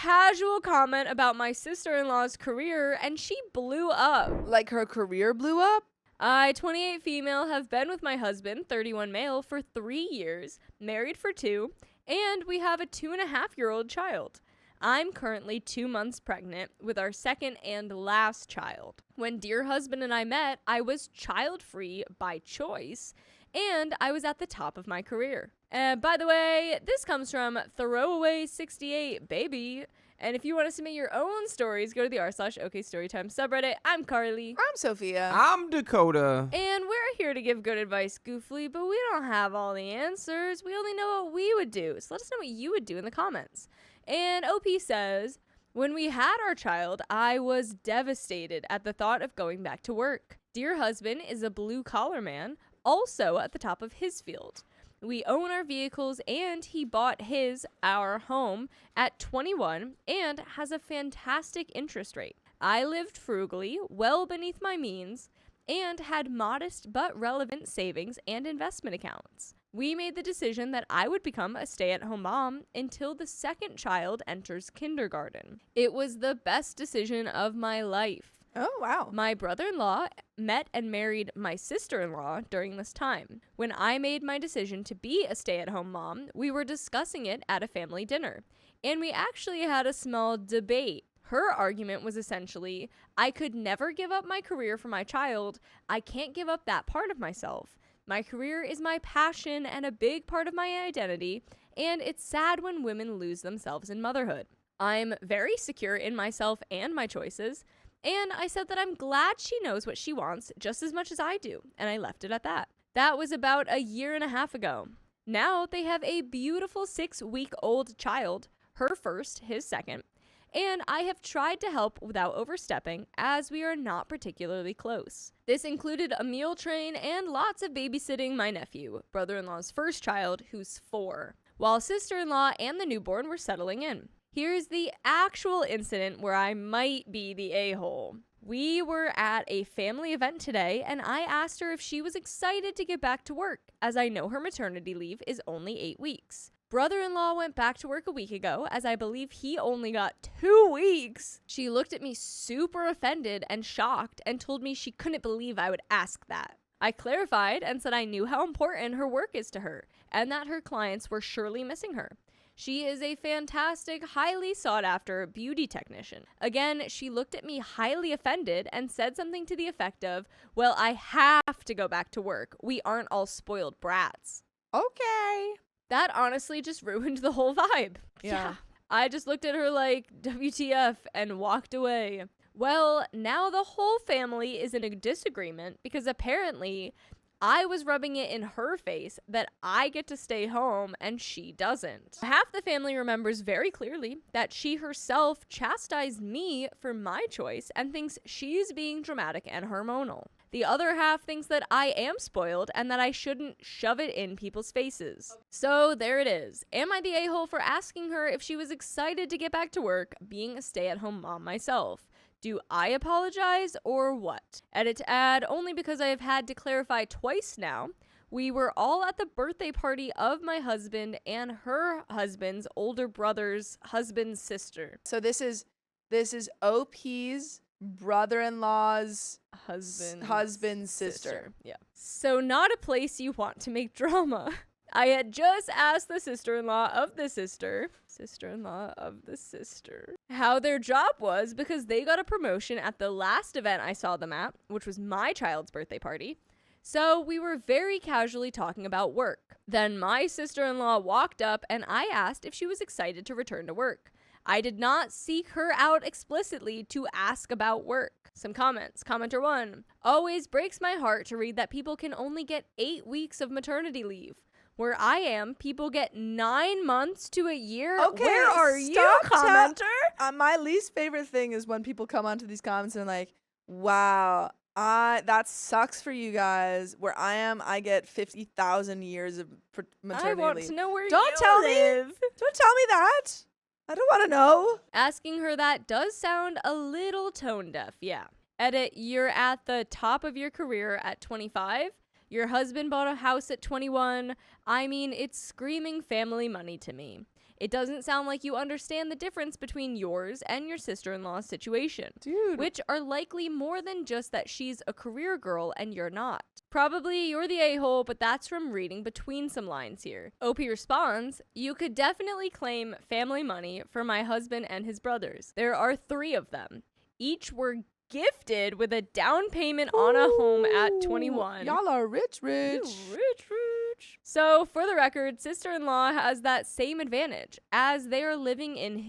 casual comment about my sister-in-law's career, and she blew up. Like her career blew up? I, 28 female, have been with my husband, 31 male, for 3 years, married for 2, and we have a 2.5-year-old child. I'm currently 2 months pregnant with our second and last child. When dear husband and I met, I was child-free by choice, and I was at the top of my career. And by the way, this comes from Throwaway68, baby. And if you want to submit your own stories, go to the r/OKStorytime subreddit. I'm Carly. I'm Sophia. I'm Dakota. And we're here to give good advice goofily, but we don't have all the answers. We only know what we would do. So let us know what you would do in the comments. And OP says, when we had our child, I was devastated at the thought of going back to work. Dear husband is a blue-collar man, also at the top of his field. We own our vehicles, and he bought our home at 21 and has a fantastic interest rate. I lived frugally, well beneath my means, and had modest but relevant savings and investment accounts. We made the decision that I would become a stay-at-home mom until the second child enters kindergarten. It was the best decision of my life. Oh, wow. My brother-in-law met and married my sister-in-law during this time. When I made my decision to be a stay-at-home mom, we were discussing it at a family dinner, and we actually had a small debate. Her argument was essentially, I could never give up my career for my child. I can't give up that part of myself. My career is my passion and a big part of my identity, and it's sad when women lose themselves in motherhood. I'm very secure in myself and my choices, and I said that I'm glad she knows what she wants just as much as I do, and I left it at that. That was about a 1.5 years ago. Now they have a beautiful 6-week-old child, her first, his second, and I have tried to help without overstepping as we are not particularly close. This included a meal train and lots of babysitting my nephew, brother-in-law's first child, who's 4, while sister-in-law and the newborn were settling in. Here's the actual incident where I might be the a-hole. We were at a family event today, and I asked her if she was excited to get back to work, as I know her maternity leave is only 8 weeks. Brother-in-law went back to work a week ago, as I believe he only got 2 weeks. She looked at me super offended and shocked and told me she couldn't believe I would ask that. I clarified and said I knew how important her work is to her, and that her clients were surely missing her. She is a fantastic, highly sought-after beauty technician. Again, she looked at me highly offended and said something to the effect of, well, I have to go back to work. We aren't all spoiled brats. Okay. That honestly just ruined the whole vibe. Yeah. I just looked at her like, WTF, and walked away. Well, now the whole family is in a disagreement because apparently I was rubbing it in her face that I get to stay home and she doesn't. Half the family remembers very clearly that she herself chastised me for my choice and thinks she's being dramatic and hormonal. The other half thinks that I am spoiled and that I shouldn't shove it in people's faces. So there it is. Am I the a-hole for asking her if she was excited to get back to work, being a stay-at-home mom myself? Do I apologize or what? Edit to add, only because I have had to clarify twice now. We were all at the birthday party of my husband and her husband's older brother's husband's sister. So this is OP's brother-in-law's husband's sister. Yeah. So not a place you want to make drama. I had just asked the sister-in-law of the sister how their job was because they got a promotion at the last event I saw them at, which was my child's birthday party. So we were very casually talking about work. Then my sister-in-law walked up and I asked if she was excited to return to work. I did not seek her out explicitly to ask about work. Some comments. Commenter 1. Always breaks my heart to read that people can only get 8 weeks of maternity leave. Where I am, people get 9 months to a year. Okay, where are you, commenter? My least favorite thing is when people come onto these comments and like, wow, that sucks for you guys. Where I am, I get 50,000 years of maternity leave. I want to know where Don't you tell live. me. Don't tell me that. I don't want to know. Asking her that does sound a little tone deaf, yeah. Edit, you're at the top of your career at 25. Your husband bought a house at 21. I mean, it's screaming family money to me. It doesn't sound like you understand the difference between yours and your sister-in-law's situation. Dude. Which are likely more than just that she's a career girl and you're not. Probably you're the a-hole, but that's from reading between some lines here. OP responds, you could definitely claim family money for my husband and his brothers. There are 3 of them. Each were gifted with a down payment on a home at 21. Y'all are rich. You rich. So, for the record, sister-in-law has that same advantage, as they are living in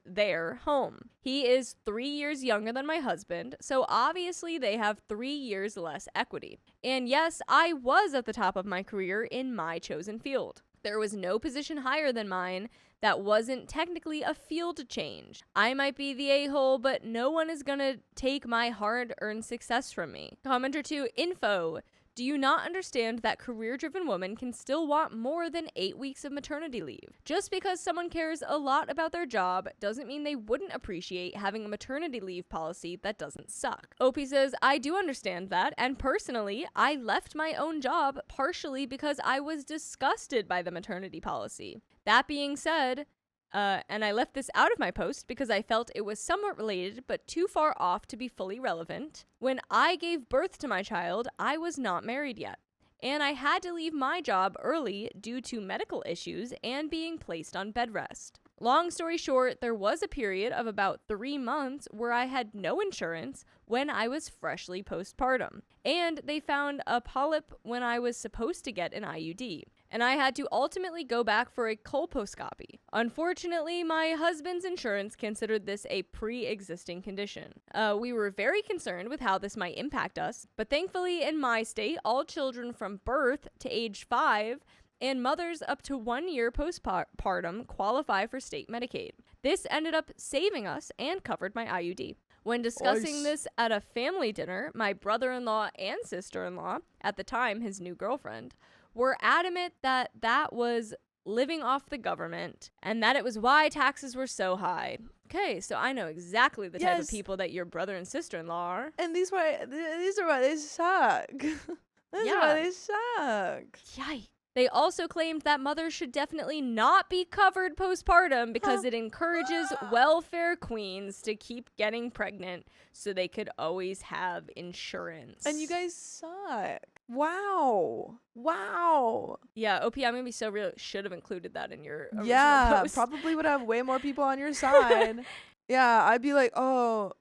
their home. He is 3 years younger than my husband, so obviously they have 3 years less equity. And yes, I was at the top of my career in my chosen field. There was no position higher than mine that wasn't technically a field change. I might be the a-hole, but no one is gonna take my hard-earned success from me. Commenter 2, info. Do you not understand that career-driven women can still want more than 8 weeks of maternity leave? Just because someone cares a lot about their job doesn't mean they wouldn't appreciate having a maternity leave policy that doesn't suck. OP says, I do understand that, and personally, I left my own job partially because I was disgusted by the maternity policy. That being said, and I left this out of my post because I felt it was somewhat related but too far off to be fully relevant. When I gave birth to my child, I was not married yet, and I had to leave my job early due to medical issues and being placed on bed rest. Long story short, there was a period of about 3 months where I had no insurance when I was freshly postpartum, and they found a polyp when I was supposed to get an IUD. And I had to ultimately go back for a colposcopy. Unfortunately, my husband's insurance considered this a pre-existing condition. We were very concerned with how this might impact us, but thankfully in my state, all children from birth to age 5 and mothers up to 1 year postpartum qualify for state Medicaid. This ended up saving us and covered my IUD. When discussing this at a family dinner, my brother-in-law and sister-in-law, at the time his new girlfriend, were adamant that that was living off the government and that it was why taxes were so high. Okay, so I know exactly the type of people that your brother and sister-in-law are. And these are why they suck. These are why they suck. Yikes. They also claimed that mothers should definitely not be covered postpartum because it encourages welfare queens to keep getting pregnant so they could always have insurance. And you guys suck. Wow. Yeah, OP, I'm gonna be so real. Should have included that in your original post. Probably would have way more people on your side. Yeah, I'd be like, oh,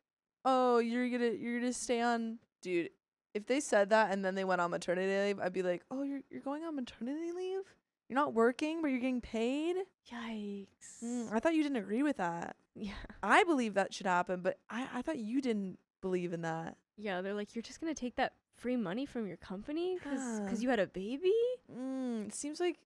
you're gonna stay on, dude. If they said that and then they went on maternity leave, I'd be like, oh, you're going on maternity leave? You're not working, but you're getting paid? Yikes. I thought you didn't agree with that. Yeah. I believe that should happen, but I thought you didn't believe in that. Yeah, they're like, you're just gonna take that free money from your company because you had a baby? Seems like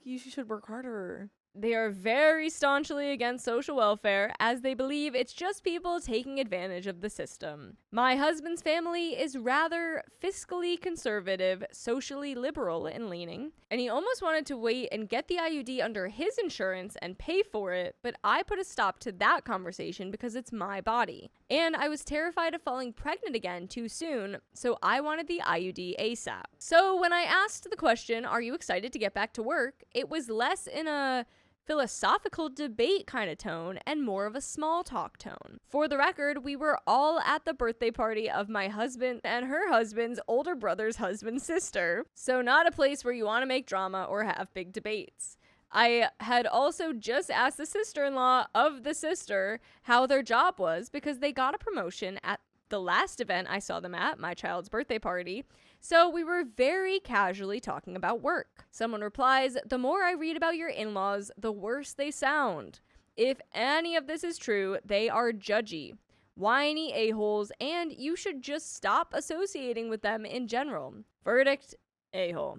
you should work harder. They are very staunchly against social welfare, as they believe it's just people taking advantage of the system. My husband's family is rather fiscally conservative, socially liberal in leaning, and he almost wanted to wait and get the IUD under his insurance and pay for it, but I put a stop to that conversation because it's my body. And I was terrified of falling pregnant again too soon, so I wanted the IUD ASAP. So when I asked the question, are you excited to get back to work? It was less in a philosophical debate kind of tone and more of a small talk tone. For the record, we were all at the birthday party of my husband and her husband's older brother's husband's sister, so not a place where you want to make drama or have big debates. I had also just asked the sister-in-law of the sister how their job was because they got a promotion at the last event I saw them at, my child's birthday party, so we were very casually talking about work. Someone replies, the more I read about your in-laws, the worse they sound. If any of this is true, they are judgy, whiny a-holes, and you should just stop associating with them in general. Verdict, a-hole.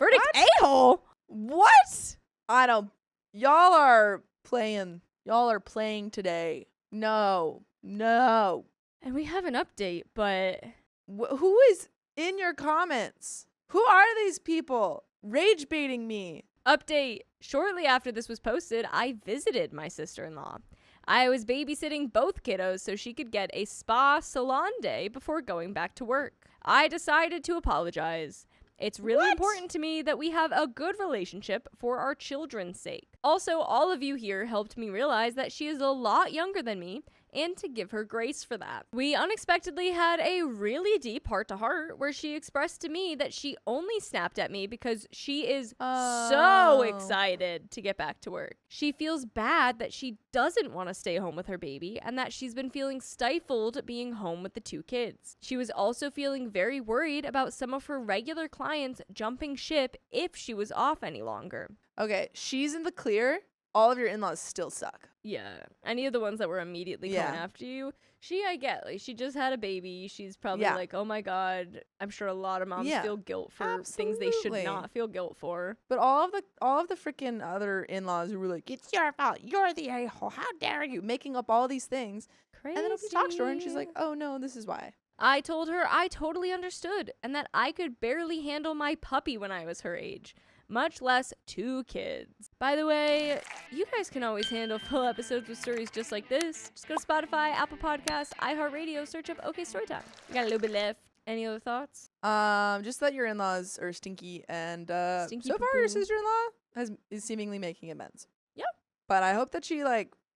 Verdict, What? a-hole? What? I don't. Y'all are playing today. No. And we have an update, but Who is in your comments? Who are these people rage baiting me? update. Shortly after this was posted, I visited my sister-in-law. I was babysitting both kiddos so she could get a spa salon day before going back to work. I decided to apologize. It's really What? important to me that we have a good relationship for our children's sake. Also, all of you here helped me realize that she is a lot younger than me and to give her grace for that. We unexpectedly had a really deep heart-to-heart where she expressed to me that she only snapped at me because she is so excited to get back to work. She feels bad that she doesn't want to stay home with her baby and that she's been feeling stifled being home with the 2 kids. She was also feeling very worried about some of her regular clients jumping ship if she was off any longer. Okay, she's in the clear. All of your in-laws still suck. Yeah, any of the ones that were immediately coming Yeah. after you, I get, like, she just had a baby. She's probably Yeah. like, oh my God. I'm sure a lot of moms Yeah, feel guilt for things they should absolutely. not feel guilt for. But all of the freaking other in-laws who were like, it's your fault. You're the a-hole. How dare you? Making up all these things. Crazy. And then nobody talks to her and she's like, oh no, this is why. I told her I totally understood and that I could barely handle my puppy when I was her age, much less 2 kids. By the way, you guys can always handle full episodes with stories just like this. Just go to Spotify, Apple Podcasts, iHeartRadio, search up OK Storytime. We got a little bit left. Any other thoughts? Just that your in-laws are stinky and Stinky so far your poo-poo. sister-in-law is seemingly making amends. Yep. But I hope that she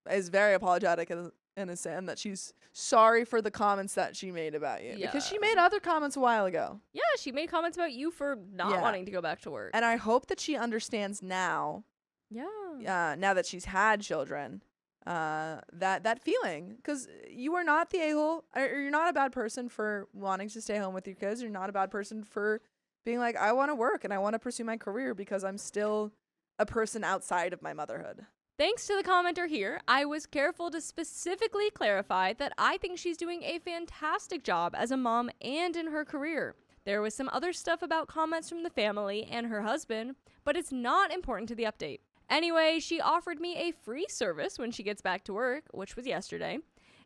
is very apologetic and is saying that she's sorry for the comments that she made about you. Because she Yeah. made other comments a while ago. Yeah, she made comments about you for not Yeah. wanting to go back to work. And I hope that she understands now, Yeah. now that she's had children, that feeling. Because you are not the a-hole, or you're not a bad person for wanting to stay home with your kids. You're not a bad person for being like, I want to work and I want to pursue my career because I'm still a person outside of my motherhood. Thanks to the commenter here, I was careful to specifically clarify that I think she's doing a fantastic job as a mom and in her career. There was some other stuff about comments from the family and her husband, but it's not important to the update. Anyway, she offered me a free service when she gets back to work, which was yesterday,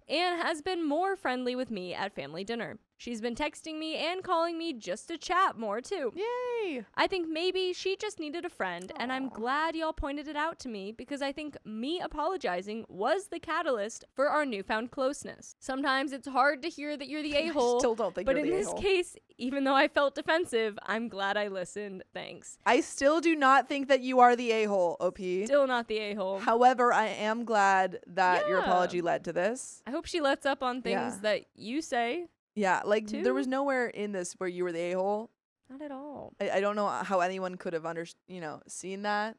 and has been more friendly with me at family dinner. She's been texting me and calling me just to chat more too. Yay! I think maybe she just needed a friend, and I'm glad y'all pointed it out to me because I think me apologizing was the catalyst for our newfound closeness. Sometimes it's hard to hear that you're the a-hole, Still don't think but you're in the this a-hole. case, even though I felt defensive, I'm glad I listened. Thanks. I still do not think that you are the a-hole, OP. Still not the a-hole. However, I am glad that your Yeah. apology led to this. I hope she lets up on things Yeah. that you say. Yeah, like Too. there was nowhere in this where you were the a-hole. Not at all. I don't know how anyone could have seen that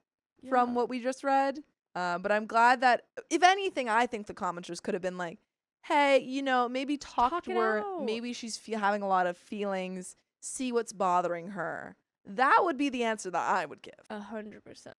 from Yeah. what we just read. But I'm glad that, if anything, I think the commenters could have been like, hey, maybe talk Talk to it her. out. Maybe she's having a lot of feelings. See what's bothering her. That would be the answer that I would give. 100%.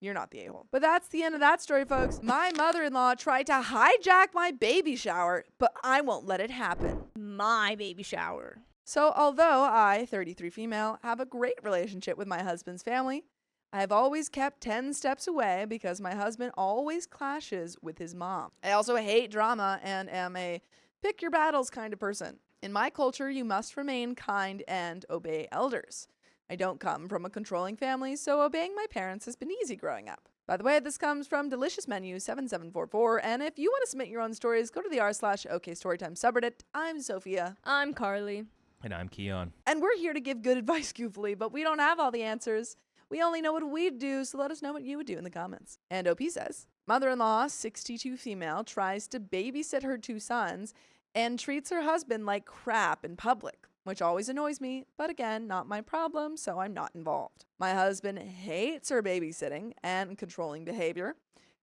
You're not the a-hole. But that's the end of that story, folks. My mother-in-law tried to hijack my baby shower, but I won't let it happen. My baby shower. So although I, 33 female, have a great relationship with my husband's family, I have always kept 10 steps away because my husband always clashes with his mom. I also hate drama and am a pick your battles kind of person. In my culture, you must remain kind and obey elders. I don't come from a controlling family, so obeying my parents has been easy growing up. By the way, this comes from Delicious Menu 7744, and if you want to submit your own stories, go to the r/OKStorytime subreddit. I'm Sophia. I'm Carly. And I'm Keon. And we're here to give good advice, goofily, but we don't have all the answers. We only know what we'd do, so let us know what you would do in the comments. And OP says, mother-in-law, 62 female, tries to babysit her 2 sons and treats her husband like crap in public, which always annoys me, but again, not my problem, so I'm not involved. My husband hates her babysitting and controlling behavior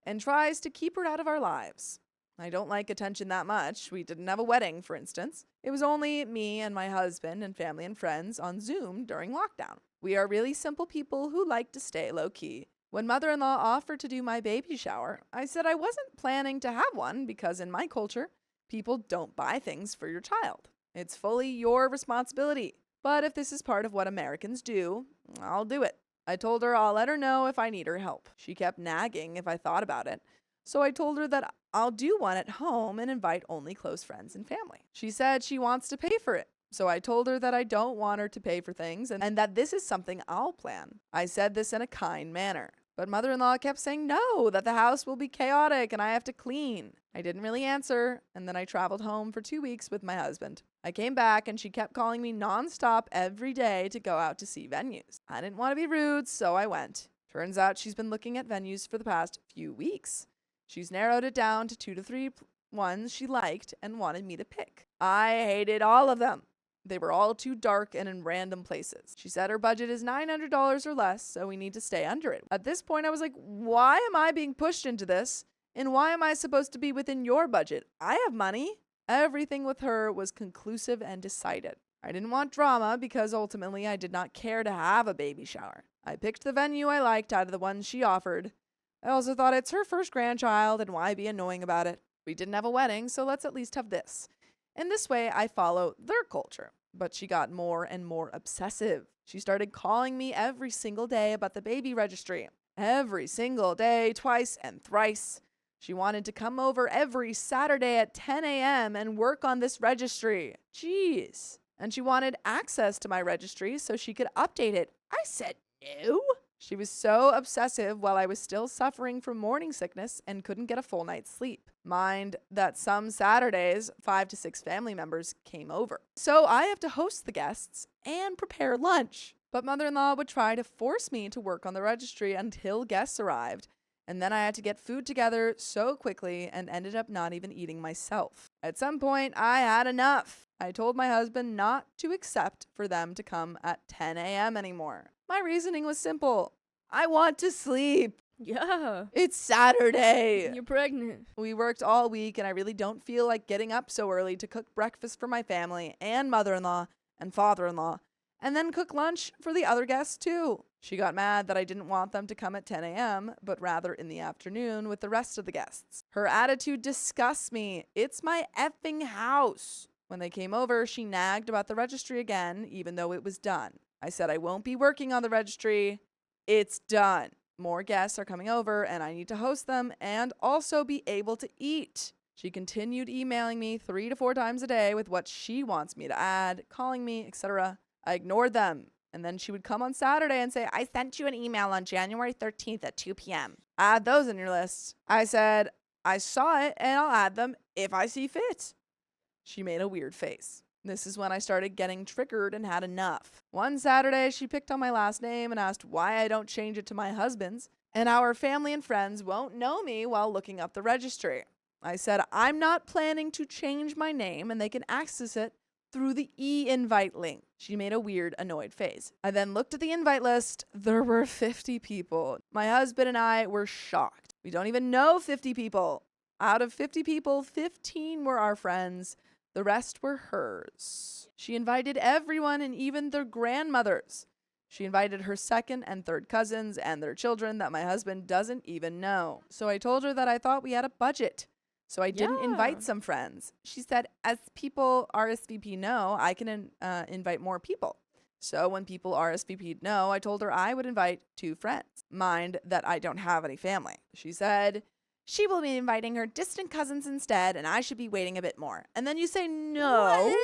and tries to keep her out of our lives. I don't like attention that much. We didn't have a wedding, for instance. It was only me and my husband and family and friends on Zoom during lockdown. We are really simple people who like to stay low-key. When mother-in-law offered to do my baby shower, I said I wasn't planning to have one because in my culture, people don't buy things for your child. It's fully your responsibility. But if this is part of what Americans do, I'll do it. I told her I'll let her know if I need her help. She kept nagging if I thought about it. So I told her that I'll do one at home and invite only close friends and family. She said she wants to pay for it. So I told her that I don't want her to pay for things and that this is something I'll plan. I said this in a kind manner. But mother-in-law kept saying no, that the house will be chaotic and I have to clean. I didn't really answer, and then I traveled home for 2 weeks with my husband. I came back and she kept calling me nonstop every day to go out to see venues. I didn't want to be rude, so I went. Turns out she's been looking at venues for the past few weeks. She's narrowed it down to 2 to 3 ones she liked and wanted me to pick. I hated all of them. They were all too dark and in random places. She said her budget is $900 or less, so we need to stay under it. At this point, I was like, why am I being pushed into this? And why am I supposed to be within your budget? I have money. Everything with her was conclusive and decided. I didn't want drama because ultimately I did not care to have a baby shower. I picked the venue I liked out of the ones she offered. I also thought it's her first grandchild and why be annoying about it? We didn't have a wedding, so let's at least have this. In this way, I follow their culture. But she got more and more obsessive. She started calling me every single day about the baby registry. Every single day, twice and thrice. She wanted to come over every Saturday at 10 a.m. and work on this registry. Jeez. And she wanted access to my registry so she could update it. I said no. She was so obsessive while I was still suffering from morning sickness and couldn't get a full night's sleep. Mind that some Saturdays, 5 to 6 family members came over. So I have to host the guests and prepare lunch. But mother-in-law would try to force me to work on the registry until guests arrived. And then I had to get food together so quickly and ended up not even eating myself. At some point, I had enough. I told my husband not to accept for them to come at 10 a.m. anymore. My reasoning was simple. I want to sleep. Yeah. It's Saturday. You're pregnant. We worked all week and I really don't feel like getting up so early to cook breakfast for my family and mother-in-law and father-in-law and then cook lunch for the other guests too. She got mad that I didn't want them to come at 10 a.m., but rather in the afternoon with the rest of the guests. Her attitude disgusts me. It's my effing house. When they came over, she nagged about the registry again, even though it was done. I said I won't be working on the registry. It's done. More guests are coming over and I need to host them and also be able to eat. She continued emailing me 3 to 4 times a day with what she wants me to add, calling me, etc. I ignored them. And then she would come on Saturday and say, I sent you an email on January 13th at 2 p.m. Add those in your list. I said, I saw it and I'll add them if I see fit. She made a weird face. This is when I started getting triggered and had enough. One Saturday, she picked on my last name and asked why I don't change it to my husband's, and our family and friends won't know me while looking up the registry. I said, I'm not planning to change my name and they can access it through the e-invite link. She made a weird, annoyed face. I then looked at the invite list. There were 50 people. My husband and I were shocked. We don't even know 50 people. Out of 50 people, 15 were our friends. The rest were hers. She invited everyone and even their grandmothers. She invited her second and third cousins and their children that my husband doesn't even know. So I told her that I thought we had a budget. So I didn't invite some friends. She said, as people RSVP no, I can invite more people. So when people RSVP'd no, I told her I would invite 2 friends. Mind that I don't have any family. She said, she will be inviting her distant cousins instead, and I should be waiting a bit more. And then you say no,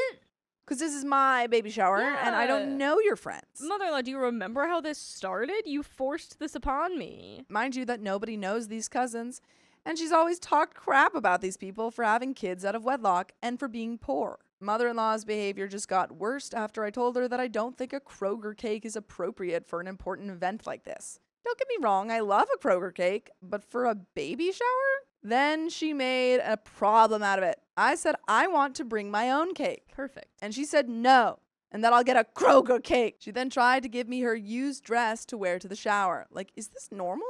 because this is my baby shower, and I don't know your friends. Mother-in-law, do you remember how this started? You forced this upon me. Mind you that nobody knows these cousins, and she's always talked crap about these people for having kids out of wedlock and for being poor. Mother-in-law's behavior just got worse after I told her that I don't think a Kroger cake is appropriate for an important event like this. Don't get me wrong, I love a Kroger cake, but for a baby shower? Then she made a problem out of it. I said, I want to bring my own cake. Perfect. And she said no, and that I'll get a Kroger cake. She then tried to give me her used dress to wear to the shower. Like, is this normal?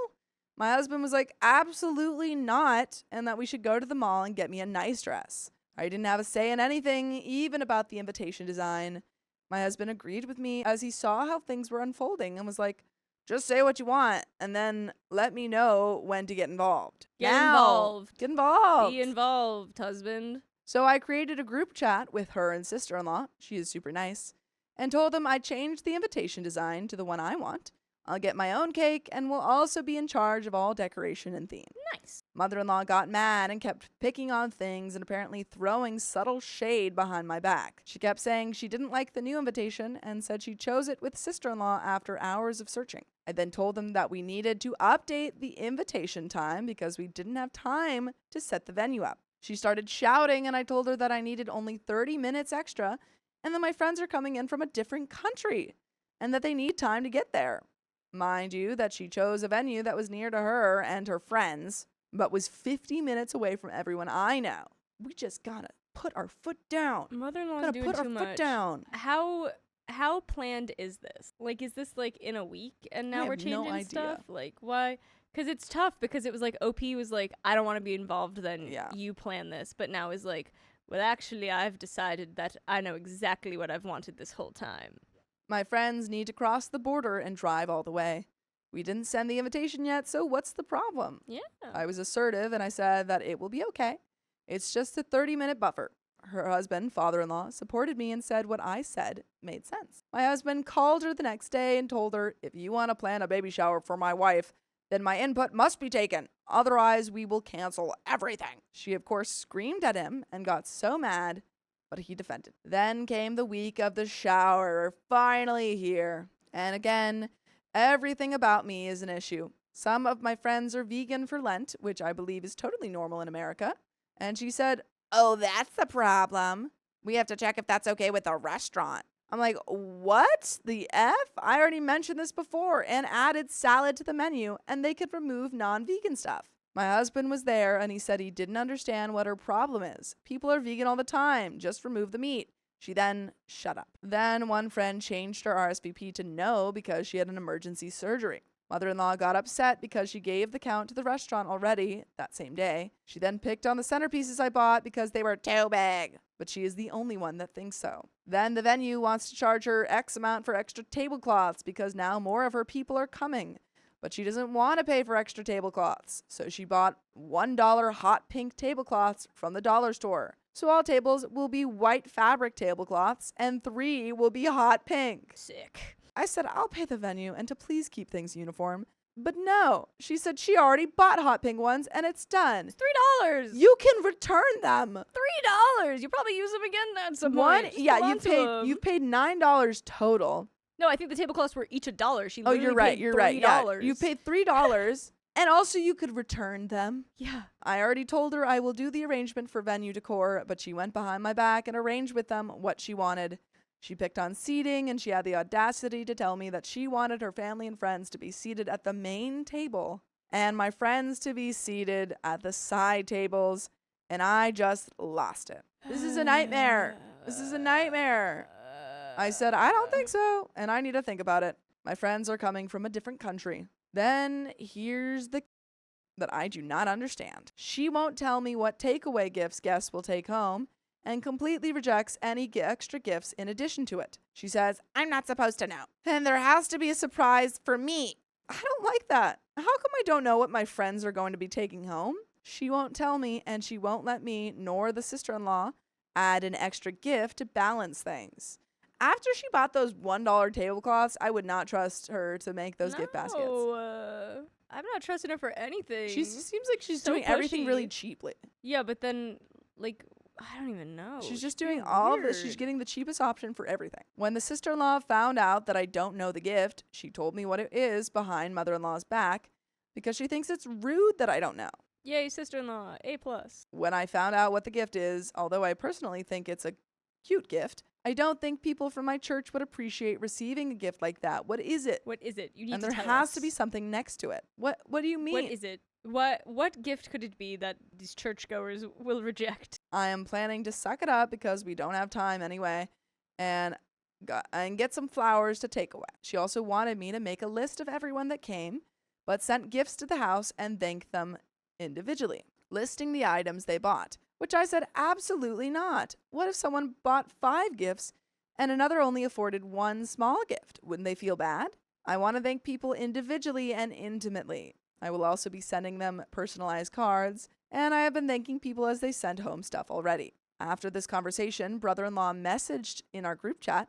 My husband was like, absolutely not, and that we should go to the mall and get me a nice dress. I didn't have a say in anything, even about the invitation design. My husband agreed with me as he saw how things were unfolding and was like, just say what you want and then let me know when to get involved. Get involved. Get involved. Be involved, husband. So I created a group chat with her and sister-in-law, she is super nice, and told them I changed the invitation design to the one I want. I'll get my own cake and will also be in charge of all decoration and theme. Nice. Mother-in-law got mad and kept picking on things and apparently throwing subtle shade behind my back. She kept saying she didn't like the new invitation and said she chose it with sister-in-law after hours of searching. I then told them that we needed to update the invitation time because we didn't have time to set the venue up. She started shouting, and I told her that I needed only 30 minutes extra and that my friends are coming in from a different country and that they need time to get there. Mind you, that she chose a venue that was near to her and her friends, but was 50 minutes away from everyone I know. We just gotta put our foot down. Mother-in-law's Gotta doing put too our much. foot down. How planned is this? Like, is this like in a week and now I we're have no changing idea. stuff? Like, why? Because it's tough because it was like OP was like, I don't want to be involved, then you plan this. But now is like, well, actually, I've decided that I know exactly what I've wanted this whole time. My friends need to cross the border and drive all the way. We didn't send the invitation yet, so what's the problem? Yeah. I was assertive and I said that it will be okay. It's just a 30-minute buffer. Her husband, father-in-law, supported me and said what I said made sense. My husband called her the next day and told her, if you want to plan a baby shower for my wife, then my input must be taken. Otherwise, we will cancel everything. She, of course, screamed at him and got so mad, but he defended. Then came the week of the shower, finally here. And again, everything about me is an issue. Some of my friends are vegan for Lent, which I believe is totally normal in America. And she said, oh, that's the problem. We have to check if that's okay with the restaurant. I'm like, what the F? I already mentioned this before and added salad to the menu, and they could remove non-vegan stuff. My husband was there, and he said he didn't understand what her problem is. People are vegan all the time. Just remove the meat. She then shut up. Then one friend changed her RSVP to no because she had an emergency surgery. Mother-in-law got upset because she gave the count to the restaurant already that same day. She then picked on the centerpieces I bought because they were too big. But she is the only one that thinks so. Then the venue wants to charge her X amount for extra tablecloths because now more of her people are coming. But she doesn't want to pay for extra tablecloths. So she bought $1 hot pink tablecloths from the dollar store. So all tables will be white fabric tablecloths and 3 will be hot pink. Sick. I said I'll pay the venue and to please keep things uniform. But no, she said she already bought hot pink ones and it's done. It's $3. You can return them. $3. You probably use them again at some point. Just hold on to them. You've paid $9 total. No, I think the tablecloths were each $1. She literally you're right. paid You're $3. right. Yeah, you paid $3. And also you could return them. Yeah. I already told her I will do the arrangement for venue decor, but she went behind my back and arranged with them what she wanted. She picked on seating, and she had the audacity to tell me that she wanted her family and friends to be seated at the main table and my friends to be seated at the side tables, and I just lost it. This is a nightmare. This is a nightmare. I said, I don't think so, and I need to think about it. My friends are coming from a different country. Then here's the that I do not understand. She won't tell me what takeaway gifts guests will take home, and completely rejects any extra gifts in addition to it. She says, I'm not supposed to know. And there has to be a surprise for me. I don't like that. How come I don't know what my friends are going to be taking home? She won't tell me, and she won't let me, nor the sister-in-law, add an extra gift to balance things. After she bought those $1 tablecloths, I would not trust her to make those gift baskets. I'm not trusting her for anything. She seems like she's So doing everything pushy. really cheaply. Yeah, but then, like, I don't even know. She's just doing all of this. She's getting the cheapest option for everything. When the sister-in-law found out that I don't know the gift, she told me what it is behind mother-in-law's back because she thinks it's rude that I don't know. Yay, sister-in-law, A+. When I found out what the gift is, although I personally think it's a cute gift, I don't think people from my church would appreciate receiving a gift like that. What is it? What is it? You need and to there tell has us. to be something next to it. What do you mean? What is it? What gift could it be that these churchgoers will reject? I am planning to suck it up because we don't have time anyway, and get some flowers to take away. She also wanted me to make a list of everyone that came, but sent gifts to the house and thanked them individually, listing the items they bought, which I said absolutely not. What if someone bought 5 gifts and another only afforded 1 small gift? Wouldn't they feel bad? I want to thank people individually and intimately. I will also be sending them personalized cards, and I have been thanking people as they send home stuff already. After this conversation, brother-in-law messaged in our group chat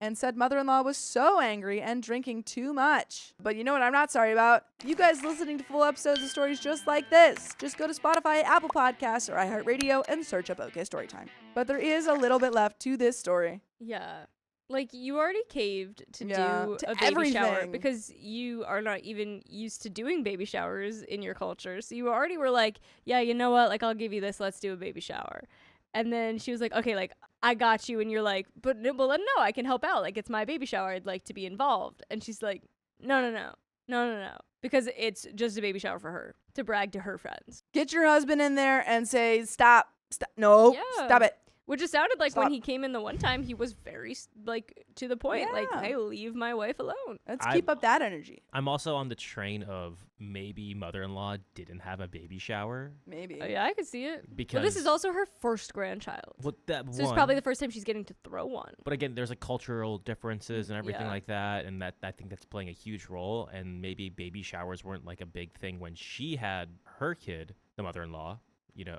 and said mother-in-law was so angry and drinking too much. But you know what I'm not sorry about? You guys listening to full episodes of stories just like this. Just go to Spotify, Apple Podcasts, or iHeartRadio and search up OK Storytime. But there is a little bit left to this story. Yeah. Like, you already caved to Yeah, do to a baby shower everything. because you are not even used to doing baby showers in your culture. So you already were like, yeah, you know what? Like, I'll give you this. Let's do a baby shower. And then she was like, okay, like, I got you. And you're like, but well, then no, I can help out. Like, it's my baby shower. I'd like to be involved. And she's like, no. Because it's just a baby shower for her to brag to her friends. Get your husband in there and say, stop. No, Yeah. stop it. Which it sounded like Stop. when he came in the one time, he was very, like, to the point. Like, Yeah. hey, leave my wife alone. Let's keep up that energy. I'm also on the train of maybe mother-in-law didn't have a baby shower. Maybe. Oh, yeah, I could see it. Because But this is also her first grandchild. Well, that So it's probably the first time she's getting to throw one. But again, there's like cultural differences and everything Yeah. like that, and that I think that's playing a huge role. And maybe baby showers weren't like a big thing when she had her kid, the mother-in-law,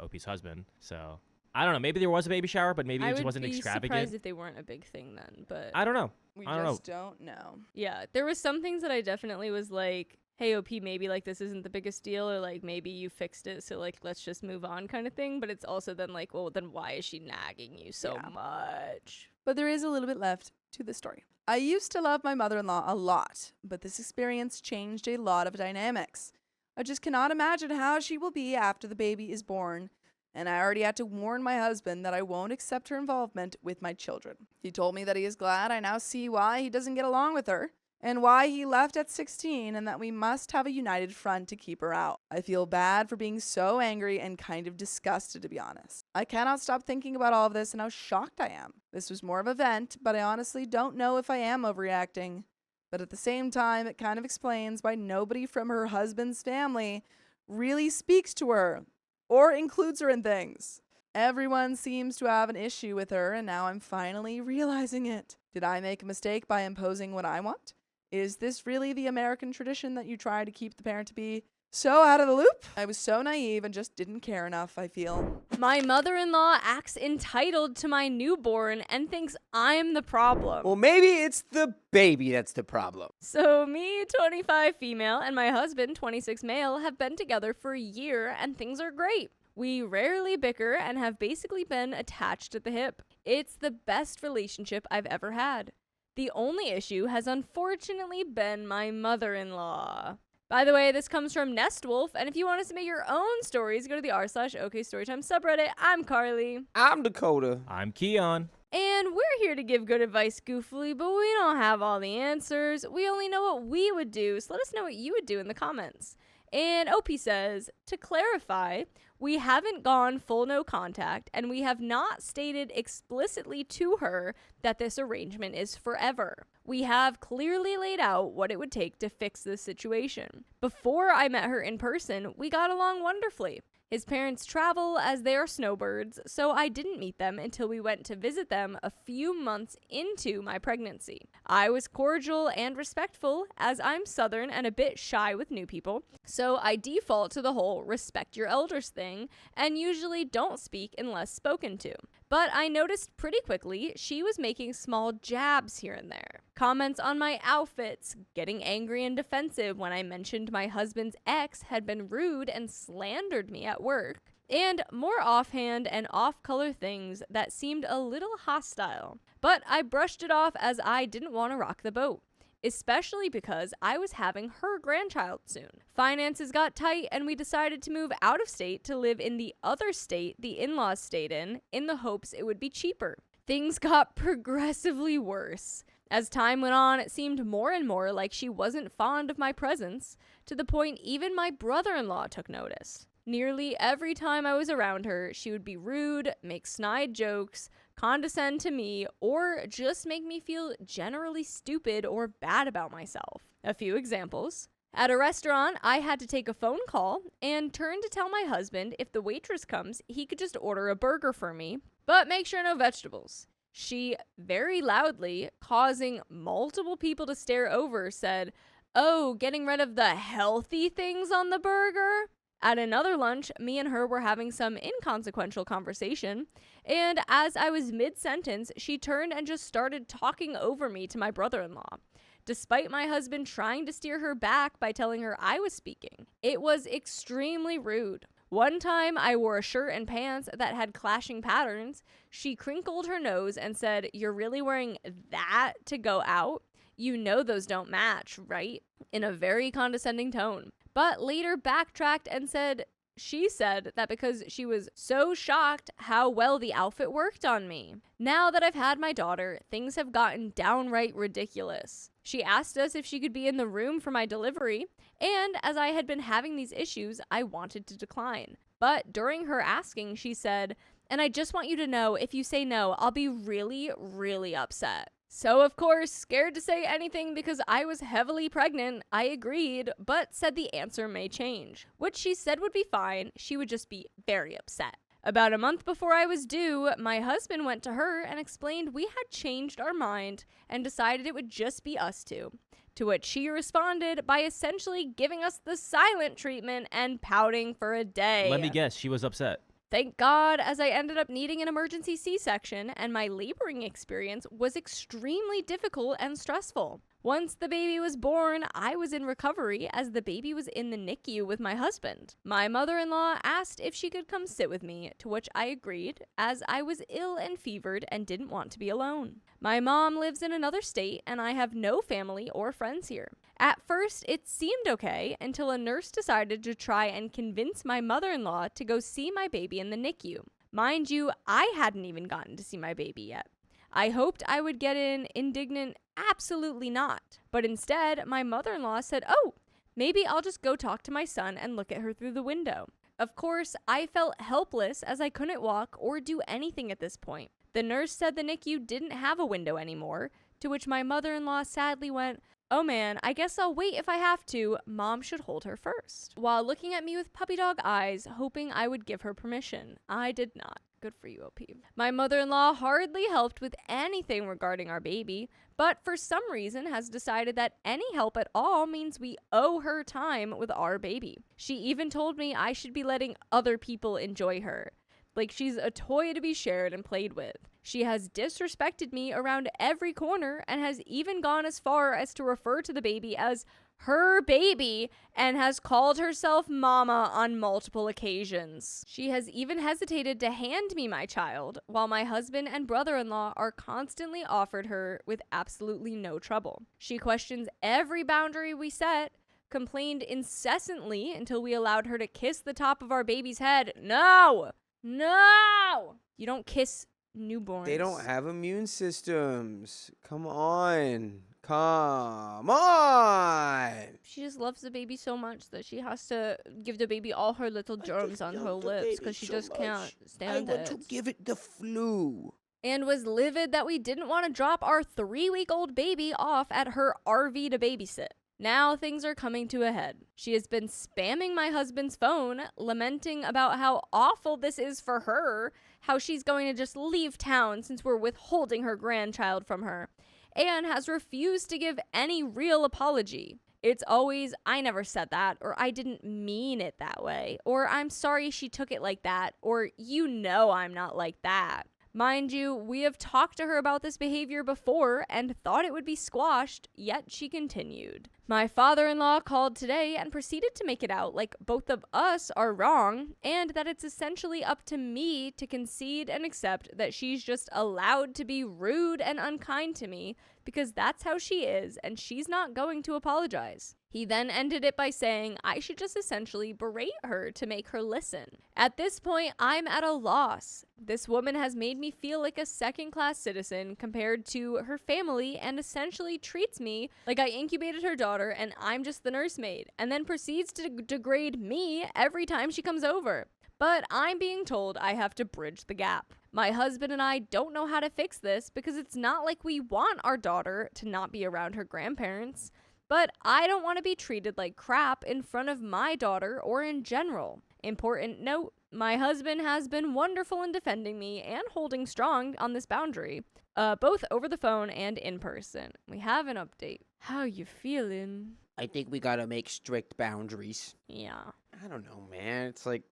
OP's husband. So I don't know. Maybe there was a baby shower, but maybe I it would wasn't be extravagant. surprised if they weren't a big thing then. But I don't know. We I don't just don't know. yeah, there was some things that I definitely was like, hey, OP, maybe like this isn't the biggest deal, or like maybe you fixed it, so like let's just move on kind of thing. But it's also then like, well, then why is she nagging you so Yeah. much? But there is a little bit left to the story. I used to love my mother-in-law a lot, but this experience changed a lot of dynamics. I just cannot imagine how she will be after the baby is born, and I already had to warn my husband that I won't accept her involvement with my children. He told me that he is glad I now see why he doesn't get along with her, and why he left at 16, and that we must have a united front to keep her out. I feel bad for being so angry and kind of disgusted, to be honest. I cannot stop thinking about all of this and how shocked I am. This was more of a vent, but I honestly don't know if I am overreacting. But at the same time, it kind of explains why nobody from her husband's family really speaks to her or includes her in things. Everyone seems to have an issue with her, and now I'm finally realizing it. Did I make a mistake by imposing what I want? Is this really the American tradition that you try to keep the parent to be so out of the loop? I was so naive and just didn't care enough, I feel. My mother-in-law acts entitled to my newborn and thinks I'm the problem. Well, maybe it's the baby that's the problem. So me, 25 female, and my husband, 26 male, have been together for a year and things are great. We rarely bicker and have basically been attached at the hip. It's the best relationship I've ever had. The only issue has unfortunately been my mother-in-law. By the way, this comes from Nestwolf, and if you want to submit your own stories, go to the r/OKStorytime subreddit. I'm Carly. I'm Dakota. I'm Keon. And we're here to give good advice goofily, but we don't have all the answers. We only know what we would do, so let us know what you would do in the comments. And OP says, to clarify, we haven't gone full no contact, and we have not stated explicitly to her that this arrangement is forever. We have clearly laid out what it would take to fix this situation. Before I met her in person, we got along wonderfully. His parents travel as they are snowbirds, so I didn't meet them until we went to visit them a few months into my pregnancy. I was cordial and respectful, as I'm Southern and a bit shy with new people, so I default to the whole respect your elders thing and usually don't speak unless spoken to. But I noticed pretty quickly she was making small jabs here and there. Comments on my outfits, getting angry and defensive when I mentioned my husband's ex had been rude and slandered me at work, and more offhand and off-color things that seemed a little hostile. But I brushed it off as I didn't want to rock the boat, especially because I was having her grandchild soon. Finances got tight and we decided to move out of state to live in the other state the in-laws stayed in the hopes it would be cheaper. Things got progressively worse. As time went on, it seemed more and more like she wasn't fond of my presence, to the point even my brother-in-law took notice. Nearly every time I was around her, she would be rude, make snide jokes, condescend to me, or just make me feel generally stupid or bad about myself. A few examples. At a restaurant, I had to take a phone call and turn to tell my husband if the waitress comes, he could just order a burger for me, but make sure no vegetables. She very loudly, causing multiple people to stare over, said, "Oh, getting rid of the healthy things on the burger?" At another lunch, me and her were having some inconsequential conversation, and as I was mid-sentence, she turned and just started talking over me to my brother-in-law, despite my husband trying to steer her back by telling her I was speaking. It was extremely rude. One time I wore a shirt and pants that had clashing patterns. She crinkled her nose and said, "You're really wearing that to go out? You know those don't match, right?" in a very condescending tone. But later backtracked and said she said that because she was so shocked how well the outfit worked on me. Now that I've had my daughter, things have gotten downright ridiculous. She asked us if she could be in the room for my delivery, and as I had been having these issues, I wanted to decline. But during her asking, she said, "And I just want you to know, if you say no, I'll be really, really upset." So, of course, scared to say anything because I was heavily pregnant, I agreed, but said the answer may change. Which she said would be fine, she would just be very upset. About a month before I was due, my husband went to her and explained we had changed our mind and decided it would just be us two. To which she responded by essentially giving us the silent treatment and pouting for a day. Let me guess, she was upset. Thank God, as I ended up needing an emergency C-section, and my laboring experience was extremely difficult and stressful. Once the baby was born, I was in recovery as the baby was in the NICU with my husband. My mother-in-law asked if she could come sit with me, to which I agreed, as I was ill and fevered and didn't want to be alone. My mom lives in another state, and I have no family or friends here. At first, it seemed okay until a nurse decided to try and convince my mother-in-law to go see my baby in the NICU. Mind you, I hadn't even gotten to see my baby yet. I hoped I would get an indignant absolutely not. But instead, my mother-in-law said, "Oh, maybe I'll just go talk to my son and look at her through the window." Of course, I felt helpless as I couldn't walk or do anything at this point. The nurse said the NICU didn't have a window anymore, to which my mother-in-law sadly went, "Oh man, I guess I'll wait if I have to. Mom should hold her first," while looking at me with puppy dog eyes, hoping I would give her permission. I did not. Good for you, OP. My mother-in-law hardly helped with anything regarding our baby, but for some reason has decided that any help at all means we owe her time with our baby. She even told me I should be letting other people enjoy her. Like she's a toy to be shared and played with. She has disrespected me around every corner and has even gone as far as to refer to the baby as her baby and has called herself mama on multiple occasions. She has even hesitated to hand me my child, while my husband and brother-in-law are constantly offered her with absolutely no trouble. She questions every boundary we set, complained incessantly until we allowed her to kiss the top of our baby's head. No! No! You don't kiss newborns. They don't have immune systems. Come on. Come on. She just loves the baby so much that she has to give the baby all her little germs on her lips because she just can't stand it. I want to give it the flu. And was livid that we didn't want to drop our 3-week-old baby off at her RV to babysit. Now things are coming to a head. She has been spamming my husband's phone, lamenting about how awful this is for her, how she's going to just leave town since we're withholding her grandchild from her, and has refused to give any real apology. It's always, "I never said that," or "I didn't mean it that way," or "I'm sorry she took it like that," or "You know I'm not like that." Mind you, we have talked to her about this behavior before and thought it would be squashed, yet she continued. My father-in-law called today and proceeded to make it out like both of us are wrong and that it's essentially up to me to concede and accept that she's just allowed to be rude and unkind to me because that's how she is and she's not going to apologize. He then ended it by saying I should just essentially berate her to make her listen. At this point, I'm at a loss. This woman has made me feel like a second-class citizen compared to her family and essentially treats me like I incubated her daughter and I'm just the nursemaid, and then proceeds to degrade me every time she comes over. But I'm being told I have to bridge the gap. My husband and I don't know how to fix this because it's not like we want our daughter to not be around her grandparents. But I don't want to be treated like crap in front of my daughter or in general. Important note, my husband has been wonderful in defending me and holding strong on this boundary, both over the phone and in person. We have an update. How you feeling? I think we gotta make strict boundaries. Yeah. I don't know, man. It's like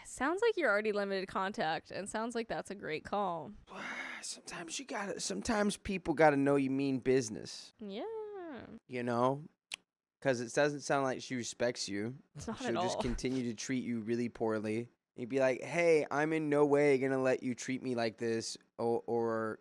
Sounds like you're already limited contact, and sounds like that's a great call. sometimes people gotta know you mean business. Yeah. You know? because it doesn't sound like she respects you. It's not She'll at just all. continue to treat you really poorly. You'd be like, hey, I'm in no way going to let you treat me like this, or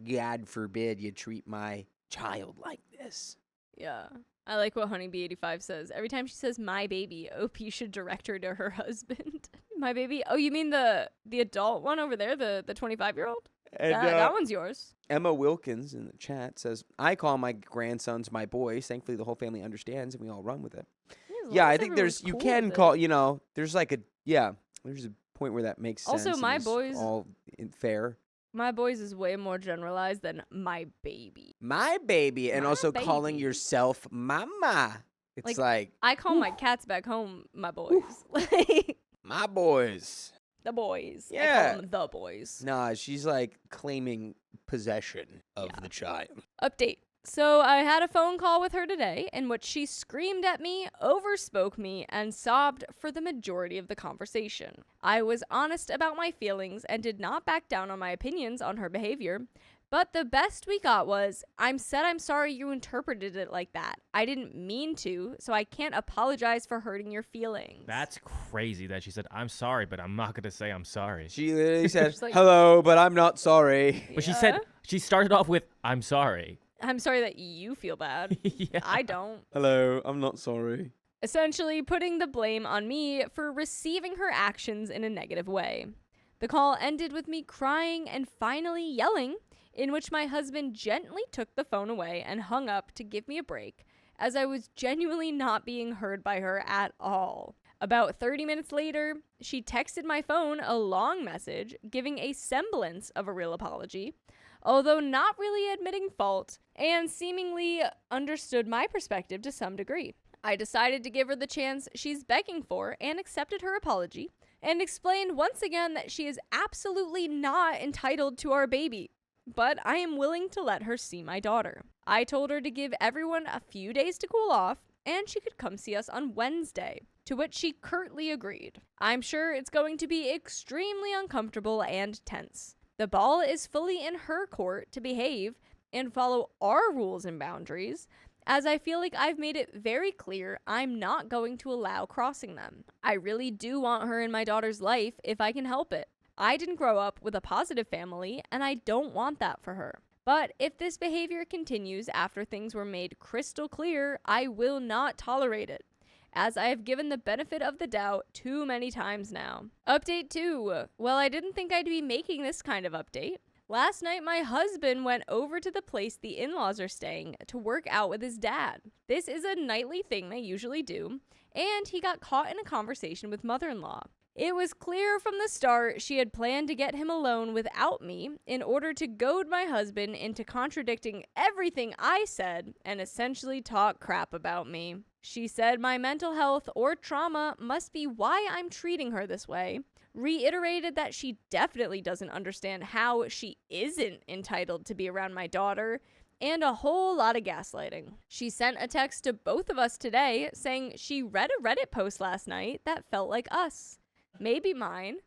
God forbid you treat my child like this. Yeah. I like what Honeybee85 says. Every time she says my baby, OP should direct her to her husband. My baby? Oh, you mean the adult one over there, the 25-year-old? And That one's yours. Emma Wilkins in the chat says, I call my grandsons my boys. Thankfully, the whole family understands and we all run with it. As Yeah, long I as think everyone's you cool can with it. call, there's there's a point where that makes sense. Also, and my is boys- all fair. My boys is way more generalized than my baby. My baby, and My also calling baby. yourself mama. It's like I call my cats back home my boys. Like, my boys. the boys. I Yeah. call them the boys. Nah, she's like claiming possession of Yeah. the child. Update. So I had a phone call with her today in which she screamed at me, overspoke me, and sobbed for the majority of the conversation. I was honest about my feelings and did not back down on my opinions on her behavior. But the best we got was, I'm sorry you interpreted it like that. I didn't mean to, so I can't apologize for hurting your feelings. That's crazy that she said, I'm sorry, but I'm not going to say I'm sorry. She literally said, She's like- hello, but I'm not sorry. But she Yeah. said, she started off with, I'm sorry. I'm sorry that you feel bad. Yeah. I don't. Hello, I'm not sorry. Essentially putting the blame on me for receiving her actions in a negative way. The call ended with me crying and finally yelling, in which my husband gently took the phone away and hung up to give me a break, as I was genuinely not being heard by her at all. About 30 minutes later, she texted my phone a long message giving a semblance of a real apology, although not really admitting fault, and seemingly understood my perspective to some degree. I decided to give her the chance she's begging for and accepted her apology, and explained once again that she is absolutely not entitled to our baby, but I am willing to let her see my daughter. I told her to give everyone a few days to cool off, and she could come see us on Wednesday, to which she curtly agreed. I'm sure it's going to be extremely uncomfortable and tense. The ball is fully in her court to behave and follow our rules and boundaries, as I feel like I've made it very clear I'm not going to allow crossing them. I really do want her in my daughter's life if I can help it. I didn't grow up with a positive family, and I don't want that for her. But if this behavior continues after things were made crystal clear, I will not tolerate it, as I have given the benefit of the doubt too many times now. Update 2. Well, I didn't think I'd be making this kind of update. Last night, my husband went over to the place the in-laws are staying to work out with his dad. This is a nightly thing they usually do, and he got caught in a conversation with mother-in-law. It was clear from the start she had planned to get him alone without me in order to goad my husband into contradicting everything I said and essentially talk crap about me. She said my mental health or trauma must be why I'm treating her this way, reiterated that she definitely doesn't understand how she isn't entitled to be around my daughter, and a whole lot of gaslighting. She sent a text to both of us today saying she read a Reddit post last night that felt like us. Maybe mine,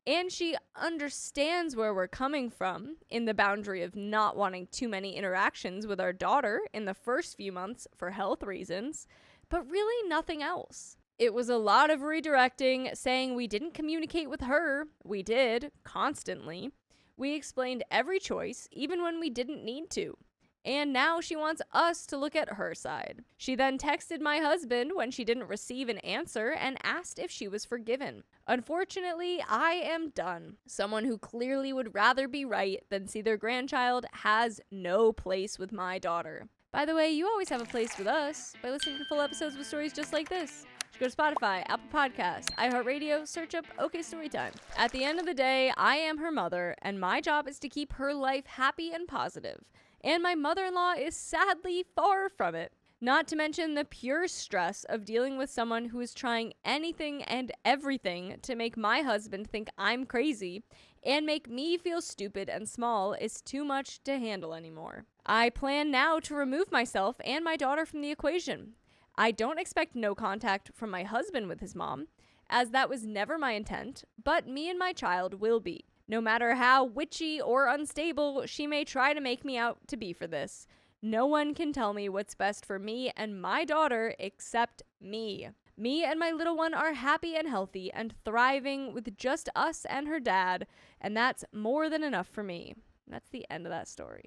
and she understands where we're coming from in the boundary of not wanting too many interactions with our daughter in the first few months for health reasons, but really nothing else. It was a lot of redirecting, saying we didn't communicate with her. We did, constantly. We explained every choice, even when we didn't need to. And now she wants us to look at her side. She then texted my husband when she didn't receive an answer and asked if she was forgiven. Unfortunately, I am done. Someone who clearly would rather be right than see their grandchild has no place with my daughter. By the way, you always have a place with us by listening to full episodes with stories just like this. Go to Spotify, Apple Podcasts, iHeartRadio, search up OK Storytime. At the end of the day, I am her mother, and my job is to keep her life happy and positive. And my mother-in-law is sadly far from it. Not to mention the pure stress of dealing with someone who is trying anything and everything to make my husband think I'm crazy and make me feel stupid and small is too much to handle anymore. I plan now to remove myself and my daughter from the equation. I don't expect no contact from my husband with his mom, as that was never my intent, but me and my child will be. No matter how witchy or unstable she may try to make me out to be for this. No one can tell me what's best for me and my daughter except me. Me and my little one are happy and healthy and thriving with just us and her dad, and that's more than enough for me. That's the end of that story.